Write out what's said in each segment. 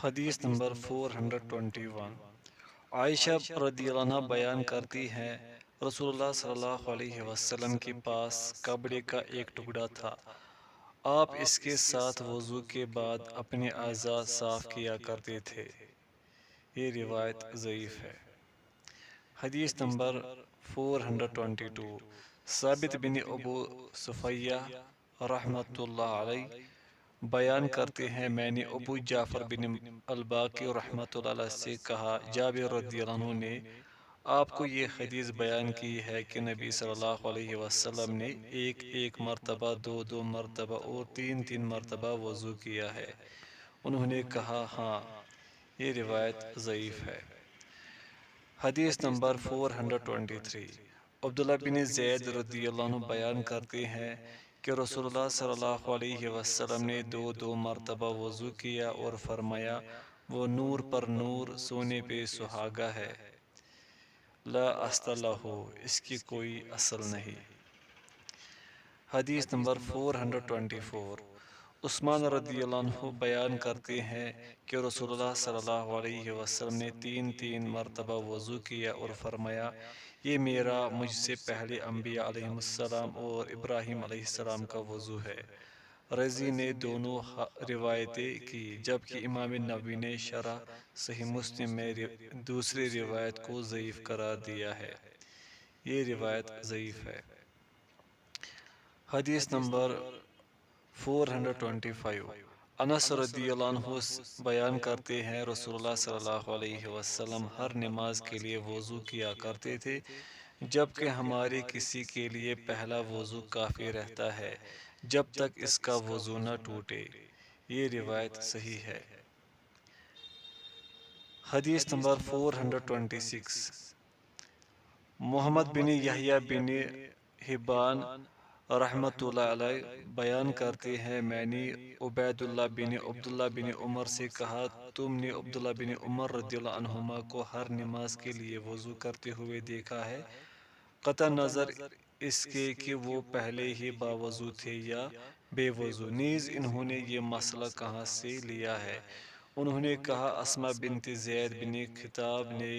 حدیث نمبر 421 عائشہ رضی اللہ عنہ بیان کرتی ہیں رسول اللہ صلی اللہ علیہ وسلم کے پاس کپڑے کا ایک ٹکڑا تھا۔ آپ اس کے ساتھ وضو کے بعد اپنے اعضاء صاف کیا کرتے تھے۔ یہ روایت ضعیف ہے۔ حدیث نمبر 422 ثابت بن ابو صفیہ رحمۃ اللہ علیہ بیان کرتے ہیں میں نے ابو جعفر بن الباقی رحمۃ اللہ علیہ سے کہا جابر رضی اللہ عنہ نے آپ کو یہ حدیث بیان کی ہے کہ نبی صلی اللہ علیہ وسلم نے ایک ایک مرتبہ دو دو مرتبہ اور تین تین مرتبہ وضو کیا ہے۔ انہوں نے کہا ہاں، یہ روایت ضعیف ہے۔ حدیث نمبر 423 عبداللہ بن زید رضی اللہ عنہ بیان کرتے ہیں کہ رسول اللہ صلی اللہ علیہ وسلم نے دو دو مرتبہ وضو کیا اور فرمایا وہ نور پر نور سونے پہ سہاگا ہے، لا اصل لہ، اس کی کوئی اصل نہیں۔ حدیث نمبر 424 عثمان رضی اللہ عنہ بیان کرتے ہیں کہ رسول اللہ صلی اللہ علیہ وسلم نے تین تین مرتبہ وضو کیا اور فرمایا یہ میرا مجھ سے پہلے انبیاء علیہ السلام اور ابراہیم علیہ السلام کا وضو ہے۔ رضی نے دونوں روایتیں کی، جبکہ امام نووی نے شرح صحیح مسلم میں دوسری روایت کو ضعیف قرار دیا ہے۔ یہ روایت ضعیف ہے۔ حدیث نمبر 425 انس رضی اللہ عنہ بیان کرتے ہیں رسول اللہ صلی اللہ علیہ وسلم ہر نماز کے لیے وضو کیا کرتے تھے، جبکہ ہمارے کسی کے لیے پہلا وضو کافی رہتا ہے جب تک اس کا وضو نہ ٹوٹے۔ یہ روایت صحیح ہے۔ حدیث نمبر 426 محمد بن یحییٰ بن حبان رحمۃ اللہ علیہ بیان کرتے ہیں میں نے عبید اللہ بن عبداللہ بن عمر سے کہا تم نے عبداللہ بن عمر رضی اللہ عنہما کو ہر نماز کے لیے وضو کرتے ہوئے دیکھا ہے، قطع نظر اس کے کہ وہ پہلے ہی باوضو تھے یا بے وضو، نیز انہوں نے یہ مسئلہ کہاں سے لیا ہے؟ انہوں نے کہا اسماء بنت زید بن خطاب نے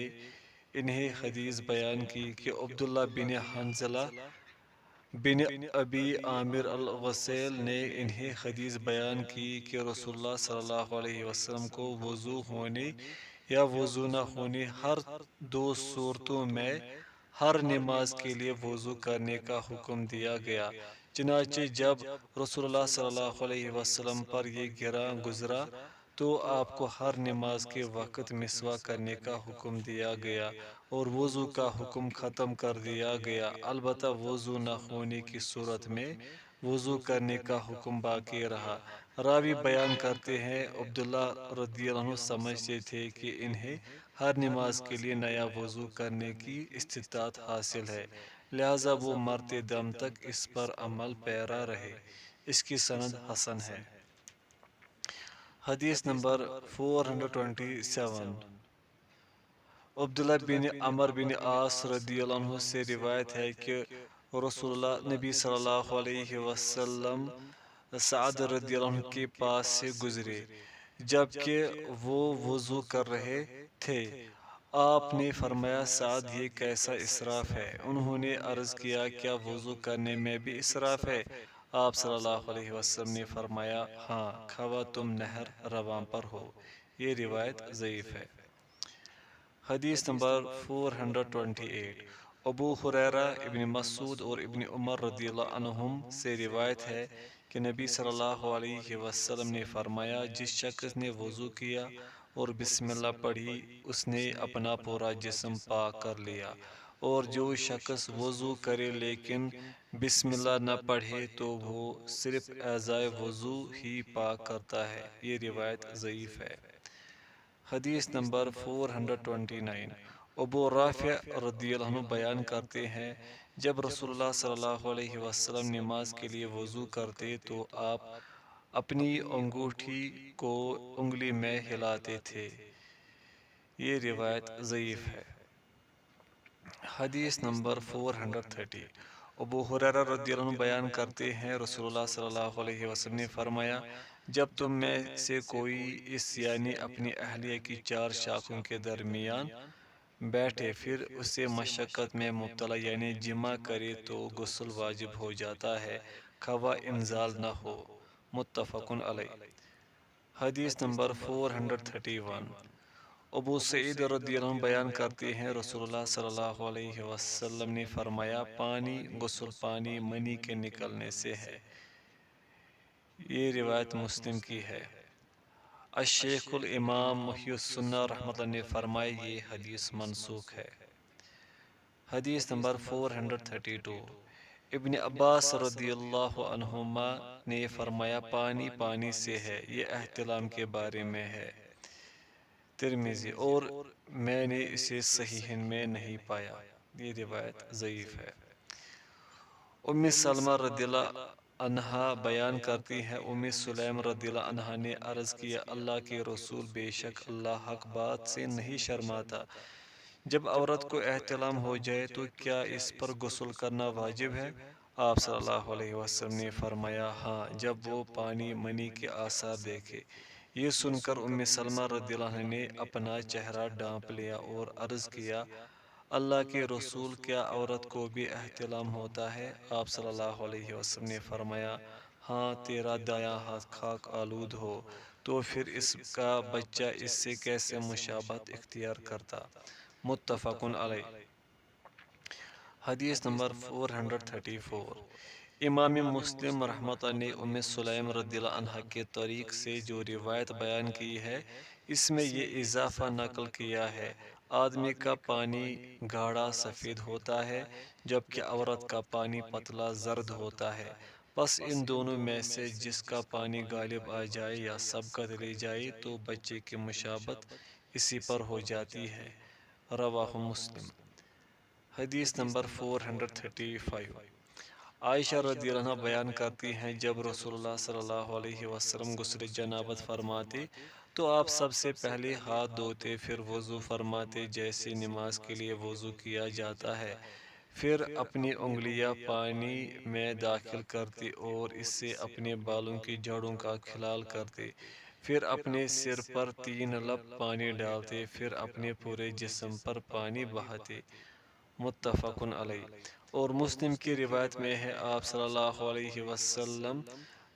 انہیں حدیث بیان کی کہ عبداللہ بن حنظلہ بن ابی عامر الغسیل نے انہیں حدیث بیان کی کہ رسول اللہ صلی اللہ علیہ وسلم کو وضو ہونے یا وضو نہ ہونے ہر دو صورتوں میں ہر نماز کے لیے وضو کرنے کا حکم دیا گیا، چنانچہ جب رسول اللہ صلی اللہ علیہ وسلم پر یہ گراں گزرا تو آپ کو ہر نماز کے وقت مسواک کرنے کا حکم دیا گیا اور وضو کا حکم ختم کر دیا گیا، البتہ وضو نہ ہونے کی صورت میں وضو کرنے کا حکم باقی رہا۔ راوی بیان کرتے ہیں عبداللہ رضی اللہ عنہ سمجھتے تھے کہ انہیں ہر نماز کے لیے نیا وضو کرنے کی استطاعت حاصل ہے، لہذا وہ مرتے دم تک اس پر عمل پیرا رہے۔ اس کی سند حسن ہے۔ حدیث نمبر 427 عبداللہ بن عمر بن عاص رضی اللہ عنہ سے روایت ہے کہ رسول اللہ نبی صلی اللہ علیہ وسلم سعد رضی اللہ عنہ کے پاس سے گزرے جبکہ وہ وضو کر رہے تھے۔ آپ نے فرمایا سعد یہ کیسا اسراف ہے؟ انہوں نے عرض کیا کیا وضو کرنے میں بھی اسراف ہے؟ آپ صلی اللہ علیہ وسلم نے فرمایا ہاں، کھوا تم نہر رواں پر ہو۔ یہ روایت ضعیف ہے۔ حدیث نمبر 428 ابو ہریرہ، ابن مسعود اور ابن عمر رضی اللہ عنہم سے روایت ہے کہ نبی صلی اللہ علیہ وسلم نے فرمایا جس شخص نے وضو کیا اور بسم اللہ پڑھی اس نے اپنا پورا جسم پاک کر لیا، اور جو شخص وضو کرے لیکن بسم اللہ نہ پڑھے تو وہ صرف اعضائے وضو ہی پاک کرتا ہے۔ یہ روایت ضعیف ہے۔ حدیث نمبر 429 ابو رافع رضی اللہ عنہ بیان کرتے ہیں جب رسول اللہ صلی اللہ علیہ وسلم نماز کے لیے وضو کرتے تو آپ اپنی انگوٹھی کو انگلی میں ہلاتے تھے۔ یہ روایت ضعیف ہے۔ حدیث نمبر 430 ابو ہریرہ رضی اللہ عنہ بیان کرتے ہیں رسول اللہ صلی اللہ علیہ وسلم نے فرمایا جب تم میں سے کوئی اس یعنی اپنی اہلیہ کی 4 شاخوں کے درمیان بیٹھے پھر اسے مشقت میں مبتلا یعنی جمع کرے تو غسل واجب ہو جاتا ہے، خواہ انزال نہ ہو۔ متفقن علیہ۔ حدیث نمبر 431۔ ابو سعید رضی اللہ عنہ بیان کرتے ہیں رسول اللہ صلی اللہ علیہ وسلم نے فرمایا، پانی غسل پانی منی کے نکلنے سے ہے۔ یہ روایت مسلم کی ہے۔ الشیخ الامام محی السنہ رحمۃ اللہ نے فرمایا یہ حدیث منسوخ ہے۔ حدیث نمبر 432۔ ابن عباس رضی اللہ عنہما نے فرمایا، پانی پانی سے ہے، یہ احتلام کے بارے میں ہے۔ ترمذی۔ اور میں نے اسے صحیحین میں نہیں پایا، یہ روایت ضعیف ہے۔ ام سلمہ رضی اللہ عنہا بیان کرتی ہے، ام سلیم رضی اللہ عنہا نے عرض کیا، اللہ کے رسول، بے شک اللہ حق بات سے نہیں شرماتا، جب عورت کو احتلام ہو جائے تو کیا اس پر غسل کرنا واجب ہے؟ آپ صلی اللہ علیہ وسلم نے فرمایا، ہاں، جب وہ پانی منی کے آثار دیکھے۔ یہ سن کر ام سلمہ رضی اللہ عنہ نے اپنا چہرہ ڈھانپ لیا اور عرض کیا، اللہ کے رسول، کیا عورت کو بھی احتلام ہوتا ہے؟ آپ صلی اللہ علیہ وسلم نے فرمایا، ہاں، تیرا دایاں ہاتھ خاک آلود ہو تو پھر اس کا بچہ اس سے کیسے مشابہت اختیار کرتا؟ متفقن علیہ۔ حدیث نمبر 434۔ امام مسلم رحمۃ اللہ نے ام سلیم رضی اللہ عنہ کے طریق سے جو روایت بیان کی ہے، اس میں یہ اضافہ نقل کیا ہے، آدمی کا پانی گاڑھا سفید ہوتا ہے جبکہ عورت کا پانی پتلا زرد ہوتا ہے، پس ان دونوں میں سے جس کا پانی غالب آ جائے یا سبقت لے جائے تو بچے کی مشابہت اسی پر ہو جاتی ہے۔ رواہ مسلم۔ حدیث نمبر 435۔ عائشہ رضی اللہ عنہ بیان کرتی ہیں، جب رسول اللہ صلی اللہ علیہ وسلم غسل جنابت فرماتے تو آپ سب سے پہلے ہاتھ دھوتے، پھر وضو فرماتے جیسے نماز کے لیے وضو کیا جاتا ہے، پھر اپنی انگلیاں پانی میں داخل کرتے اور اس سے اپنے بالوں کی جڑوں کا خلال کرتے، پھر اپنے سر پر 3 لب پانی ڈالتے، پھر اپنے پورے جسم پر پانی بہاتے۔ متفقن علیہ۔ اور مسلم کی روایت میں ہے، آپ صلی اللہ علیہ وسلم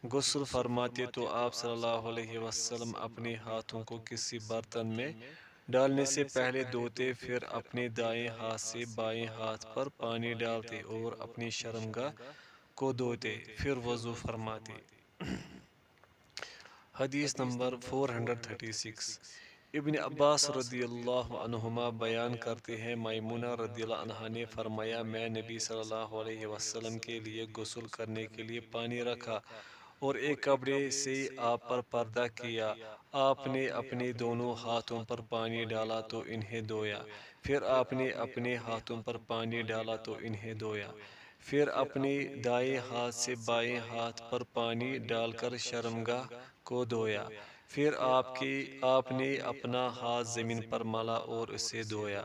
غسل فرماتے تو آپ صلی اللہ علیہ وسلم اپنے ہاتھوں کو کسی برتن میں ڈالنے سے پہلے دھوتے، پھر اپنے دائیں ہاتھ سے بائیں ہاتھ پر پانی ڈالتے اور اپنی شرمگاہ کو دھوتے، پھر وضو فرماتے۔ حدیث نمبر 436۔ ابن عباس رضی اللہ عنہما بیان کرتے ہیں، میمونہ رضی اللہ عنہا نے فرمایا، میں نبی صلی اللہ علیہ وسلم کے لیے غسل کرنے کے لیے پانی رکھا اور ایک کپڑے سے آپ پر پردہ کیا، آپ نے اپنے دونوں ہاتھوں پر پانی ڈالا تو انہیں دھویا، پھر آپ نے اپنے ہاتھوں پر پانی ڈالا تو انہیں دھویا، پھر اپنے دائیں ہاتھ سے بائیں ہاتھ پر پانی ڈال کر شرمگاہ کو دھویا، پھر آپ نے اپنا ہاتھ زمین پر ملا اور اسے دھویا،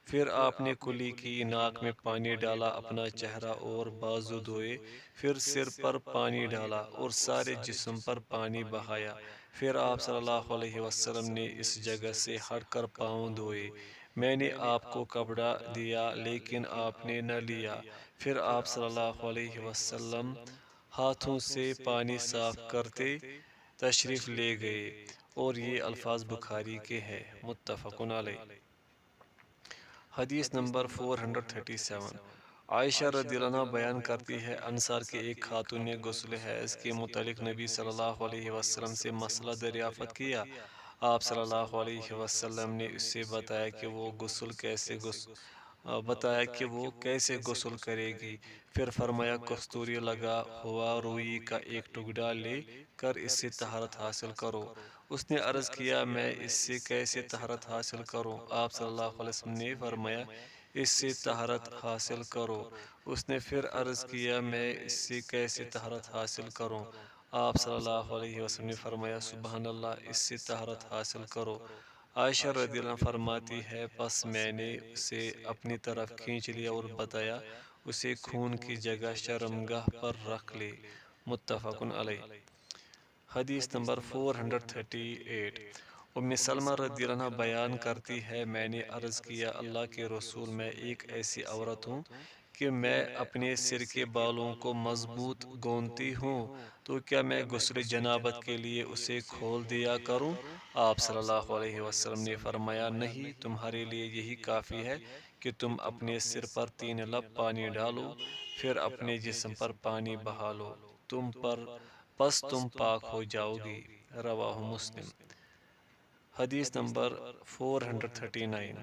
پھر آپ نے کلی کی ناک میں پانی ڈالا، اپنا چہرہ اور بازو دھوئے، پھر سر پر پانی ڈالا اور سارے جسم پر پانی بہایا، پھر آپ صلی اللہ علیہ وسلم نے اس جگہ سے ہٹ کر پاؤں دھوئے، میں نے آپ کو کپڑا دیا لیکن آپ نے نہ لیا، پھر آپ صلی اللہ علیہ وسلم ہاتھوں سے پانی صاف کرتے تشریف لے گئے، اور یہ الفاظ بخاری کے ہیں۔ متفقن علیہ۔ حدیث نمبر 437۔ عائشہ رضی اللہ عنہ بیان کرتی ہے، انصار کی ایک خاتون نے غسل حیض کے متعلق نبی صلی اللہ علیہ وسلم سے مسئلہ دریافت کیا، آپ صلی اللہ علیہ وسلم نے اس سے بتایا کہ وہ کیسے غسل کرے گی، پھر فرمایا، کستوری لگا ہوا روئی کا ایک ٹکڑا لے کر اس سے طہارت حاصل کرو۔ اس نے عرض کیا، میں اس سے کیسے طہارت حاصل کروں؟ آپ صلی اللہ علیہ وسلم نے فرمایا، اس سے طہارت حاصل کرو۔ اس نے پھر عرض کیا، میں اس سے کیسے طہارت حاصل کروں؟ آپ صلی اللہ علیہ وسلم نے فرمایا، سبحان اللہ، اس سے طہارت حاصل کرو۔ عائشہ رضی اللہ عنہ فرماتی ہے، پس میں نے اسے اپنی طرف کھینچ لیا اور بتایا، اسے خون کی جگہ شرمگاہ پر رکھ لے۔ متفقن علیہ۔ حدیث نمبر 438۔ ام سلمہ رضی اللہ عنہ بیان کرتی ہے، میں نے عرض کیا اللہ کے رسول، میں ایک ایسی عورت ہوں کہ میں اپنے سر کے بالوں کو مضبوط گونتی ہوں، تو کیا میں غسل جنابت کے لیے اسے کھول دیا کروں؟ آپ صلی اللہ علیہ وسلم نے فرمایا، نہیں، تمہارے لیے یہی کافی ہے کہ تم اپنے سر پر 3 لب پانی ڈالو، پھر اپنے جسم پر پانی بہا لو، پس تم پاک ہو جاؤ گی۔ رواہ مسلم۔ حدیث نمبر 439۔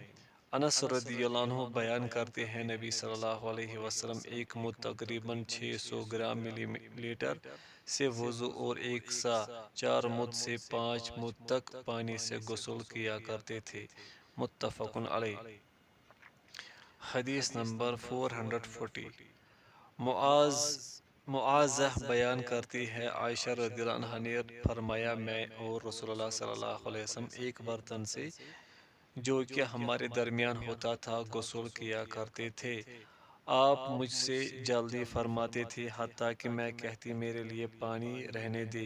انس رضی اللہ عنہ بیان کرتے ہیں، نبی صلی اللہ علیہ وسلم ایک مد تقریباً 600 گرام ملی لیٹر سے وضو اور ایک سا 4 مد سے 5 مد تک پانی سے غسل کیا کرتے تھے، متفق علیہ۔ حدیث نمبر 440۔ معاذہ بیان کرتی ہے، عائشہ رضی اللہ عنہا نے فرمایا، میں اور رسول اللہ صلی اللہ علیہ وسلم ایک برتن سے جو کہ ہمارے درمیان ہوتا تھا غسل کیا کرتے تھے۔ آپ مجھ سے جلدی فرماتے تھے، حتیٰ کہ میں کہتی میرے لیے پانی رہنے دے،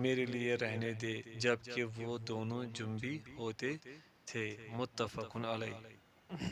میرے لیے رہنے دے، جبکہ وہ دونوں جنبی ہوتے تھے، متفق علیہ۔